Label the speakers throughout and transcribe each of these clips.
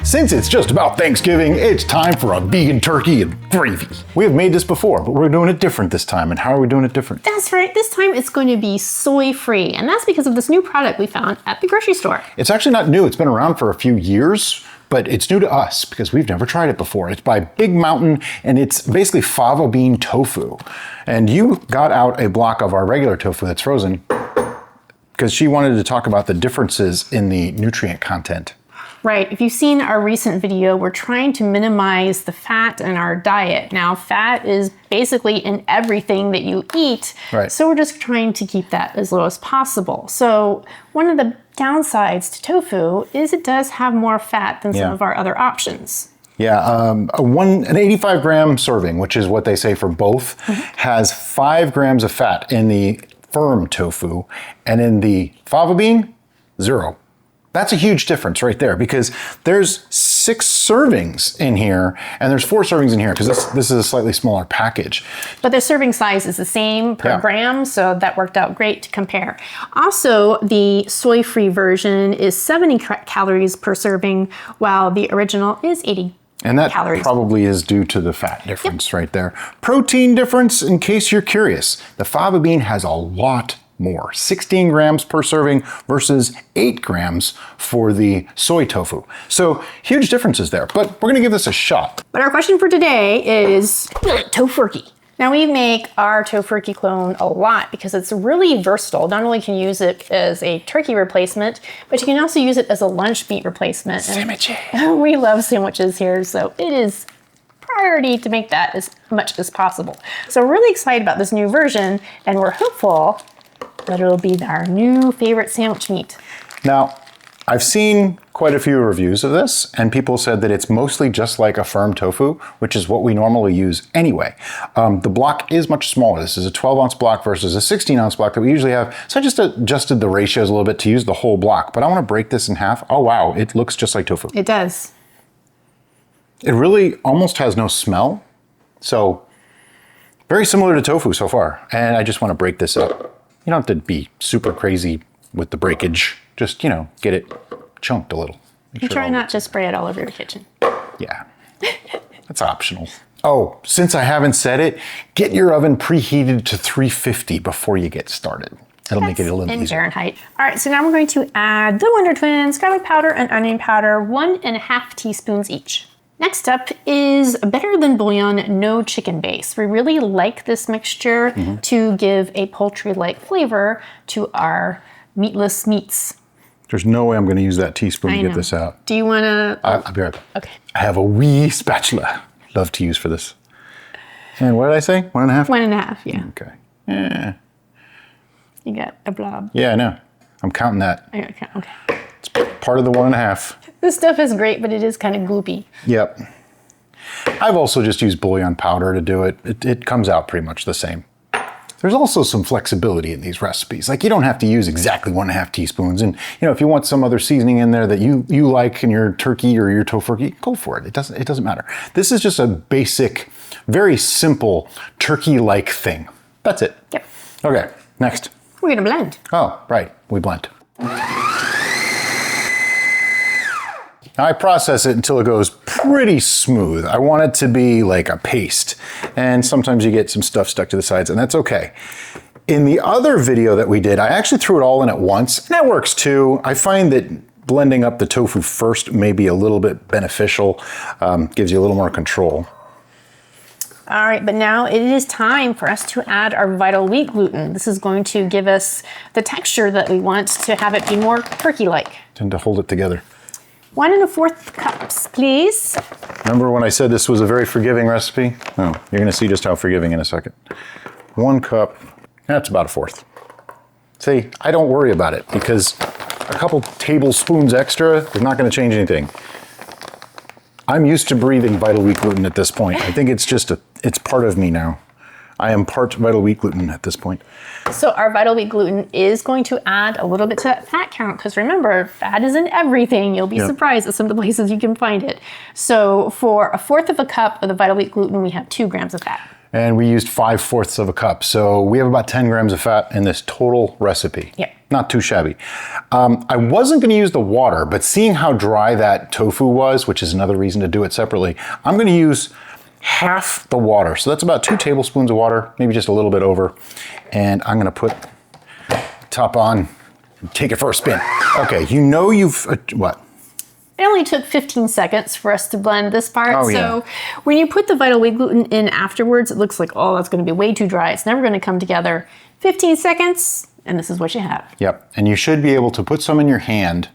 Speaker 1: Since it's just about Thanksgiving, it's time for a vegan turkey and gravy. We have made this before, but we're doing it different this time. And how are we doing it different?
Speaker 2: That's right. This time it's going to be soy-free, and that's because of this new product we found at the grocery store.
Speaker 1: It's actually not new. It's been around for a few years, but it's new to us because we've never tried it before. It's by Big Mountain, and it's basically fava bean tofu. And you got out a block of our regular tofu that's frozen because she wanted to talk about the differences in the nutrient content.
Speaker 2: Right. If you've seen our recent video, we're trying to minimize the fat in our diet. Now, fat is basically in everything that you eat.
Speaker 1: Right.
Speaker 2: So we're just trying to keep that as low as possible. So one of the downsides to tofu is it does have more fat than some of our other options.
Speaker 1: Yeah, an 85 gram serving, which is what they say for both, has 5 grams of fat in the firm tofu, and in the fava bean, 0. That's a huge difference right there because there's 6 servings in here and there's 4 servings in here because this is a slightly smaller package.
Speaker 2: But the serving size is the same per gram, so that worked out great to compare. Also, the soy-free version is 70 calories per serving, while the original is 80
Speaker 1: and that
Speaker 2: calories.
Speaker 1: Probably is due to the fat difference right there. Protein difference, in case you're curious, the fava bean has a lot more, 16 grams per serving versus 8 grams for the soy tofu. So huge differences there, but we're gonna give this a shot.
Speaker 2: But our question for today is Tofurkey. Now we make our Tofurkey clone a lot because it's really versatile. Not only can you use it as a turkey replacement, but you can also use it as a lunch meat replacement.
Speaker 1: Sandwiches.
Speaker 2: We love sandwiches here, so it is priority to make that as much as possible. So we're really excited about this new version, and we're hopeful that it'll be our new favorite sandwich meat.
Speaker 1: Now, I've seen quite a few reviews of this, and people said that it's mostly just like a firm tofu, which is what we normally use anyway. The block is much smaller. This is a 12-ounce block versus a 16-ounce block that we usually have. So I just adjusted the ratios a little bit to use the whole block, but I want to break this in half. Oh wow, it looks just like tofu.
Speaker 2: It does.
Speaker 1: It really almost has no smell. So very similar to tofu so far. And I just want to break this up. You don't have to be super crazy with the breakage. Just, get it chunked a little.
Speaker 2: And try not to spray it all over your kitchen.
Speaker 1: Yeah, that's optional. Oh, since I haven't said it, get your oven preheated to 350 before you get started. That'll make it a little
Speaker 2: in
Speaker 1: easier.
Speaker 2: Fahrenheit. All right, so now we're going to add the Wonder Twins, garlic powder and onion powder, 1.5 teaspoons each. Next up is Better Than Bouillon No Chicken Base. We really like this mixture to give a poultry-like flavor to our meatless meats.
Speaker 1: There's no way I'm going to use that teaspoon to get this out.
Speaker 2: Do you want to?
Speaker 1: I'll be right back.
Speaker 2: Okay.
Speaker 1: I have a wee spatula. Love to use for this. And what did I say? 1.5?
Speaker 2: 1.5, yeah.
Speaker 1: Okay. Yeah.
Speaker 2: You got a blob.
Speaker 1: Yeah, I know. I'm counting that.
Speaker 2: Okay.
Speaker 1: It's part of the 1.5.
Speaker 2: This stuff is great, but it is kind of gloopy.
Speaker 1: Yep. I've also just used bouillon powder to do it. It comes out pretty much the same. There's also some flexibility in these recipes. Like you don't have to use exactly 1.5 teaspoons. And if you want some other seasoning in there that you like in your turkey or your tofurkey, go for it. It doesn't matter. This is just a basic, very simple turkey-like thing. That's it.
Speaker 2: Yep.
Speaker 1: Okay, next.
Speaker 2: We're gonna blend.
Speaker 1: Oh, right, we blend. Now I process it until it goes pretty smooth. I want it to be like a paste. And sometimes you get some stuff stuck to the sides, and that's okay. In the other video that we did, I actually threw it all in at once, and that works too. I find that blending up the tofu first may be a little bit beneficial, gives you a little more control.
Speaker 2: All right, but now it is time for us to add our vital wheat gluten. This is going to give us the texture that we want to have it be more turkey-like.
Speaker 1: Tend to hold it together.
Speaker 2: 1 1/4 cups, please.
Speaker 1: Remember when I said this was a very forgiving recipe? Oh, you're gonna see just how forgiving in a second. 1 cup, that's about 1/4. See, I don't worry about it because a couple tablespoons extra is not gonna change anything. I'm used to breathing vital wheat gluten at this point. I think it's it's part of me now. I am part vital wheat gluten at this point.
Speaker 2: So our vital wheat gluten is going to add a little bit to that fat count because remember, fat is in everything. You'll be surprised at some of the places you can find it. So for 1/4 of a cup of the vital wheat gluten, we have 2 grams of fat.
Speaker 1: And we used 5/4 of a cup. So we have about 10 grams of fat in this total recipe.
Speaker 2: Yeah.
Speaker 1: Not too shabby. I wasn't gonna use the water, but seeing how dry that tofu was, which is another reason to do it separately, I'm gonna use half the water. So that's about 2 tablespoons of water, maybe just a little bit over. And I'm gonna put top on, take it for a spin. Okay, you know what?
Speaker 2: It only took 15 seconds for us to blend this part.
Speaker 1: Oh,
Speaker 2: so when you put the vital whey gluten in afterwards, it looks like, oh, that's gonna be way too dry. It's never gonna come together. 15 seconds, and this is what you have.
Speaker 1: Yep, and you should be able to put some in your hand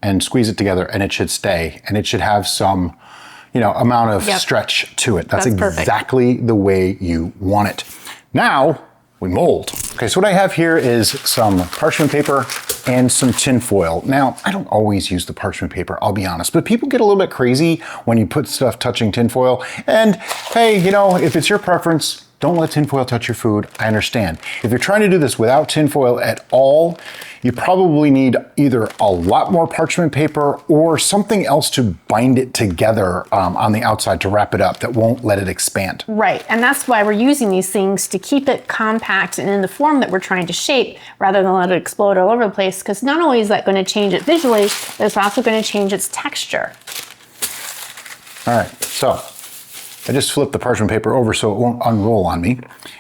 Speaker 1: and squeeze it together, and it should stay, and it should have some, amount of stretch to it. That's exactly the way you want it. Now, we mold. Okay, so what I have here is some parchment paper and some tin foil. Now, I don't always use the parchment paper, I'll be honest, but people get a little bit crazy when you put stuff touching tin foil. And hey, if it's your preference, don't let tin foil touch your food. I understand. If you're trying to do this without tin foil at all, you probably need either a lot more parchment paper or something else to bind it together on the outside to wrap it up that won't let it expand.
Speaker 2: Right, and that's why we're using these things to keep it compact and in the form that we're trying to shape rather than let it explode all over the place, because not only is that going to change it visually, but it's also going to change its texture.
Speaker 1: All right, so I just flipped the parchment paper over so it won't unroll on me.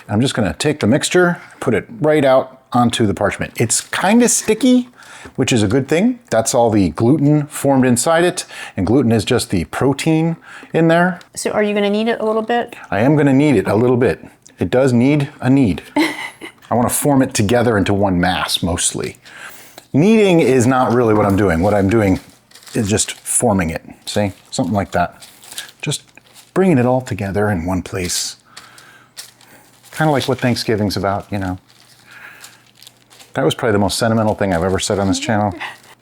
Speaker 1: I'm just gonna take the mixture, put it right out onto the parchment. It's kind of sticky, which is a good thing. That's all the gluten formed inside it, and gluten is just the protein in there.
Speaker 2: So are you gonna knead it a little bit?
Speaker 1: I am gonna knead it a little bit. It does need a knead. I wanna form it together into one mass, mostly. Kneading is not really what I'm doing. What I'm doing is just forming it, see? Something like that. Just bringing it all together in one place. Kind of like what Thanksgiving's about, That was probably the most sentimental thing I've ever said on this channel.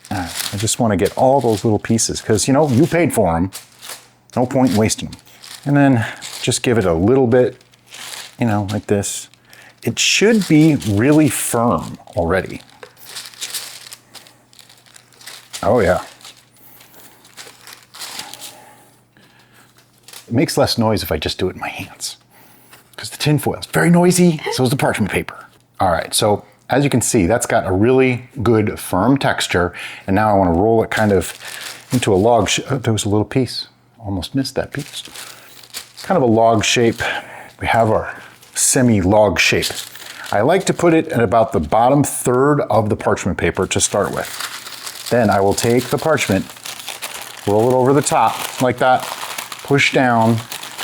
Speaker 1: I just want to get all those little pieces because, you paid for them. No point in wasting them. And then just give it a little bit, like this. It should be really firm already. Oh yeah. It makes less noise if I just do it in my hands because the tin foil is very noisy, so is the parchment paper. All right, so as you can see, that's got a really good firm texture, and now I want to roll it kind of into a log shape. Oh, there was a little piece. Almost missed that piece. Kind of a log shape. We have our semi-log shape. I like to put it at about the bottom third of the parchment paper to start with. Then I will take the parchment, roll it over the top like that, push down,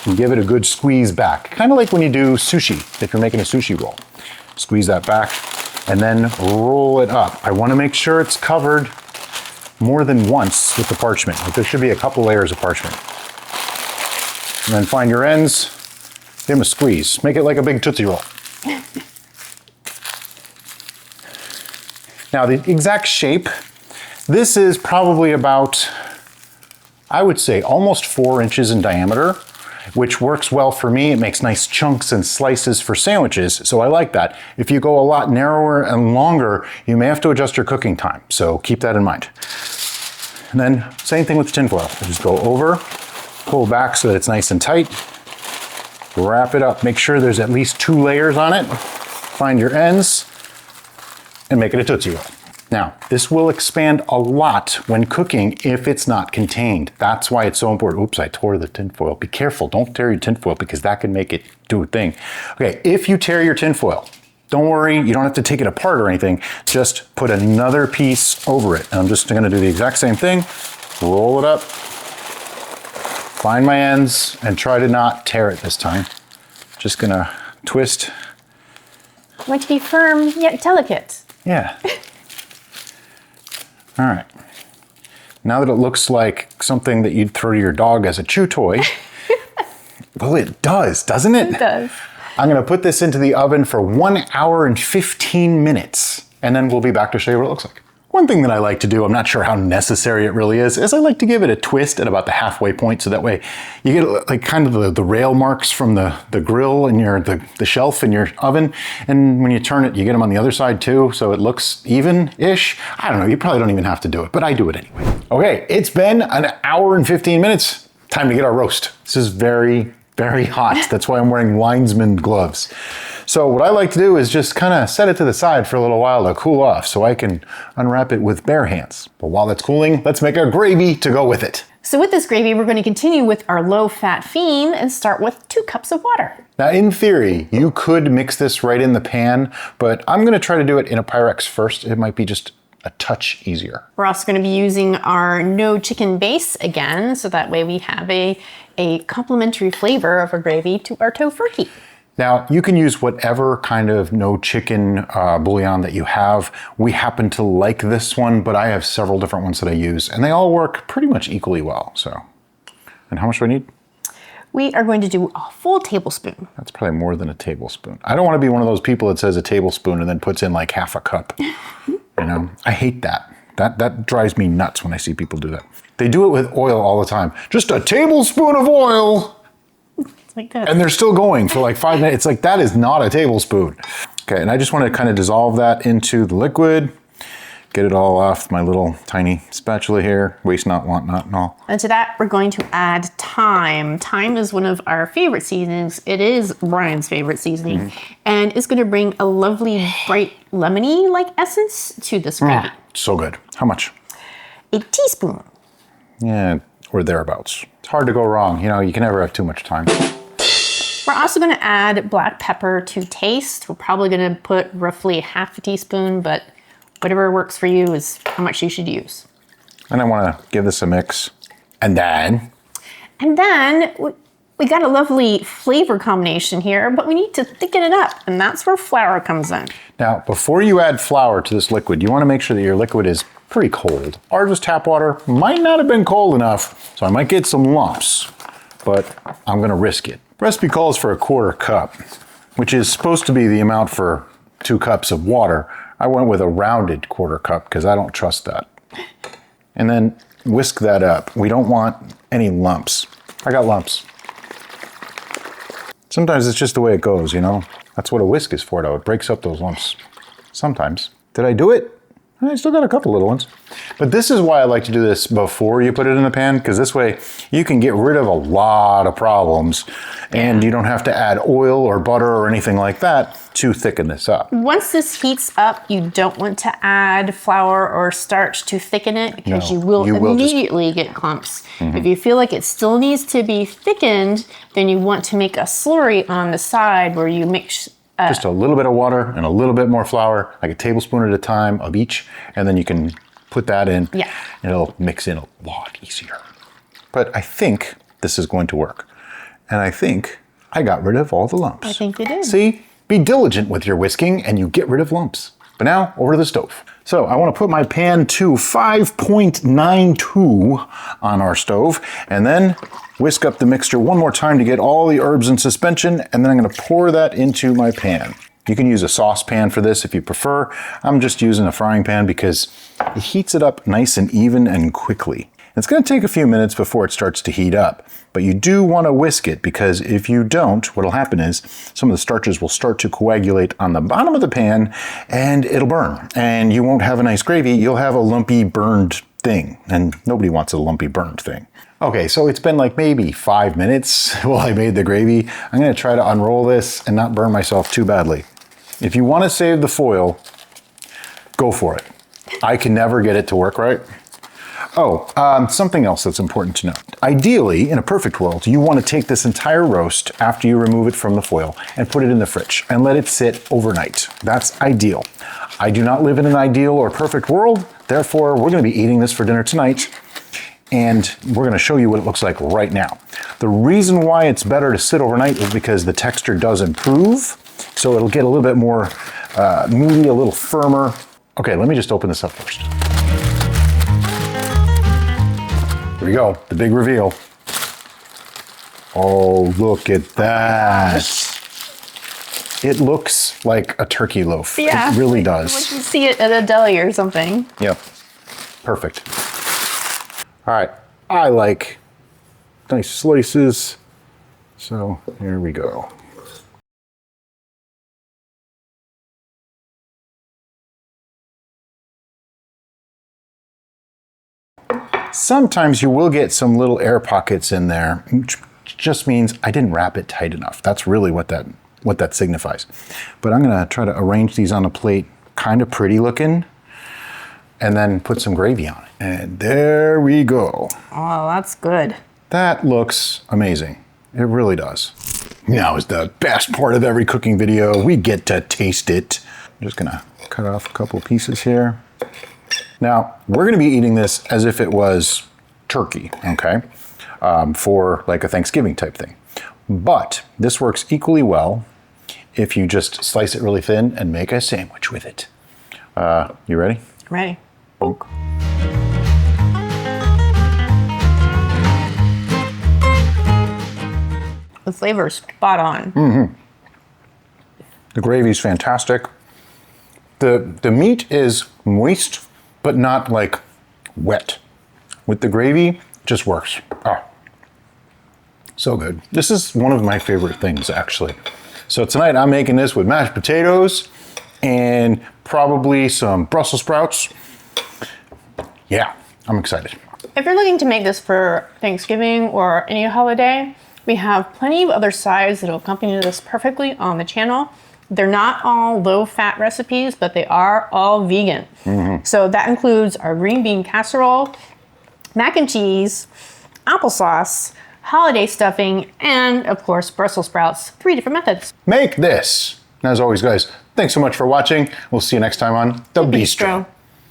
Speaker 1: and give it a good squeeze back. Kind of like when you do sushi, if you're making a sushi roll. Squeeze that back, and then roll it up. I want to make sure it's covered more than once with the parchment. Like there should be a couple layers of parchment. And then find your ends, give them a squeeze. Make it like a big Tootsie Roll. Now the exact shape, this is probably about, I would say almost 4 inches in diameter, which works well for me. It makes nice chunks and slices for sandwiches, so I like that. If you go a lot narrower and longer, you may have to adjust your cooking time, so keep that in mind. And then same thing with the tin foil. Just go over, pull back so that it's nice and tight, wrap it up, make sure there's at least 2 layers on it, find your ends, and make it a Tootsie Roll. Now, this will expand a lot when cooking if it's not contained. That's why it's so important. Oops, I tore the tin foil. Be careful, don't tear your tin foil because that can make it do a thing. Okay, if you tear your tin foil, don't worry, you don't have to take it apart or anything. Just put another piece over it. And I'm just gonna do the exact same thing. Roll it up, find my ends, and try to not tear it this time. Just gonna twist.
Speaker 2: I want to be firm yet delicate.
Speaker 1: Yeah. All right. Now that it looks like something that you'd throw to your dog as a chew toy, well, it does, doesn't it?
Speaker 2: It does.
Speaker 1: I'm gonna put this into the oven for 1 hour and 15 minutes, and then we'll be back to show you what it looks like. One thing that I like to do, I'm not sure how necessary it really is I like to give it a twist at about the halfway point, so that way you get like kind of the rail marks from the grill and the shelf in your oven, and when you turn it, you get them on the other side too, so it looks even-ish. I don't know, you probably don't even have to do it, but I do it anyway. Okay, it's been 1 hour and 15 minutes. Time to get our roast. This is very Very hot. That's why I'm wearing linesman gloves. So what I like to do is just kind of set it to the side for a little while to cool off so I can unwrap it with bare hands. But while that's cooling, let's make our gravy to go with it.
Speaker 2: So with this gravy, we're going to continue with our low-fat theme and start with 2 cups of water.
Speaker 1: Now, in theory, you could mix this right in the pan, but I'm going to try to do it in a Pyrex first. It might be just a touch easier.
Speaker 2: We're also going to be using our no chicken base again, so that way we have a complementary flavor of a gravy to our Tofurkey.
Speaker 1: Now, you can use whatever kind of no chicken bouillon that you have. We happen to like this one, but I have several different ones that I use, and they all work pretty much equally well. So, and how much do I need?
Speaker 2: We are going to do a full tablespoon.
Speaker 1: That's probably more than a tablespoon. I don't want to be one of those people that says a tablespoon and then puts in like half a cup. You know, I hate that. That drives me nuts when I see people do that. They do it with oil all the time. Just a tablespoon of oil.
Speaker 2: Like this.
Speaker 1: And they're still going for like 5 minutes. It's like, that is not a tablespoon. Okay, and I just want to kind of dissolve that into the liquid, get it all off my little tiny spatula here, waste not, want not, and all.
Speaker 2: And to that, we're going to add thyme. Thyme is one of our favorite seasonings. It is Brian's favorite seasoning, and it's going to bring a lovely, bright, lemony-like essence to this gravy.
Speaker 1: So good. How much?
Speaker 2: A teaspoon.
Speaker 1: Yeah, or thereabouts. It's hard to go wrong. You know, you can never have too much time.
Speaker 2: We're also going to add black pepper to taste. We're probably going to put roughly half a teaspoon, but whatever works for you is how much you should use.
Speaker 1: And I want to give this a mix. And then
Speaker 2: we got a lovely flavor combination here, but we need to thicken it up, and that's where flour comes in.
Speaker 1: Now, before you add flour to this liquid, you want to make sure that your liquid is pretty cold. Ours was tap water, might not have been cold enough, so I might get some lumps, but I'm going to risk it. Recipe calls for a 1/4 cup, which is supposed to be the amount for 2 cups of water. I went with a rounded 1/4 cup because I don't trust that. And then whisk that up. We don't want any lumps. I got lumps. Sometimes it's just the way it goes, you know? That's what a whisk is for, though. It breaks up those lumps. Sometimes. Did I do it? I still got a couple little ones. But this is why I like to do this before you put it in the pan, because this way you can get rid of a lot of problems and you don't have to add oil or butter or anything like that to thicken this up.
Speaker 2: Once this heats up, you don't want to add flour or starch to thicken it because you will immediately get clumps. If you feel like it still needs to be thickened, then you want to make a slurry on the side where you mix
Speaker 1: just a little bit of water and a little bit more flour, like a tablespoon at a time of each, and then you can put that in, and it'll mix in a lot easier. But I think this is going to work. And I think I got rid of all the lumps.
Speaker 2: I think you did.
Speaker 1: See? Be diligent with your whisking and you get rid of lumps. But now, over to the stove. So I want to put my pan to 5.92 on our stove, and then whisk up the mixture one more time to get all the herbs in suspension, and then I'm going to pour that into my pan. You can use a saucepan for this if you prefer. I'm just using a frying pan because it heats it up nice and even and quickly. It's going to take a few minutes before it starts to heat up, but you do want to whisk it because if you don't, what'll happen is some of the starches will start to coagulate on the bottom of the pan and it'll burn. And you won't have a nice gravy, you'll have a lumpy burned thing, and nobody wants a lumpy burned thing. Okay, so it's been like maybe 5 minutes while I made the gravy. I'm going to try to unroll this and not burn myself too badly. If you want to save the foil, go for it. I can never get it to work right. Oh, something else that's important to note. Ideally, in a perfect world, you want to take this entire roast after you remove it from the foil and put it in the fridge and let it sit overnight. That's ideal. I do not live in an ideal or perfect world, therefore we're going to be eating this for dinner tonight, and we're going to show you what it looks like right now. The reason why it's better to sit overnight is because the texture does improve, so it'll get a little bit more meaty, a little firmer. Okay, let me just open this up first. Here we go, the big reveal. Oh, look at that. It looks like a turkey loaf.
Speaker 2: Yeah.
Speaker 1: It really does.
Speaker 2: Like you see it at a deli or something.
Speaker 1: Yep, perfect. All right, I like nice slices, so here we go. Sometimes you will get some little air pockets in there. just means I didn't wrap it tight enough. That's really what that signifies. But I'm gonna try to arrange these on a plate, kind of pretty looking, and then put some gravy on it. And there we go.
Speaker 2: Oh, that's good.
Speaker 1: That looks amazing. It really does. Now is the best part of every cooking video. We get to taste it. I'm just gonna cut off a couple pieces here. Now, we're gonna be eating this as if it was turkey, okay? For like a Thanksgiving type thing. But this works equally well if you just slice it really thin and make a sandwich with it. You ready?
Speaker 2: Ready. Bonk. The flavor's spot on.
Speaker 1: Mm-hmm. The gravy's fantastic. The meat is moist, but not like wet. With the gravy, it just works. Oh, so good. This is one of my favorite things, actually. So tonight I'm making this with mashed potatoes and probably some Brussels sprouts. Yeah, I'm excited.
Speaker 2: If you're looking to make this for Thanksgiving or any holiday, we have plenty of other sides that will accompany this perfectly on the channel. They're not all low-fat recipes, but they are all vegan. Mm-hmm. So that includes our green bean casserole, mac and cheese, applesauce, holiday stuffing, and of course, Brussels sprouts. 3 different methods.
Speaker 1: Make this. And as always, guys, thanks so much for watching. We'll see you next time on The Bistro.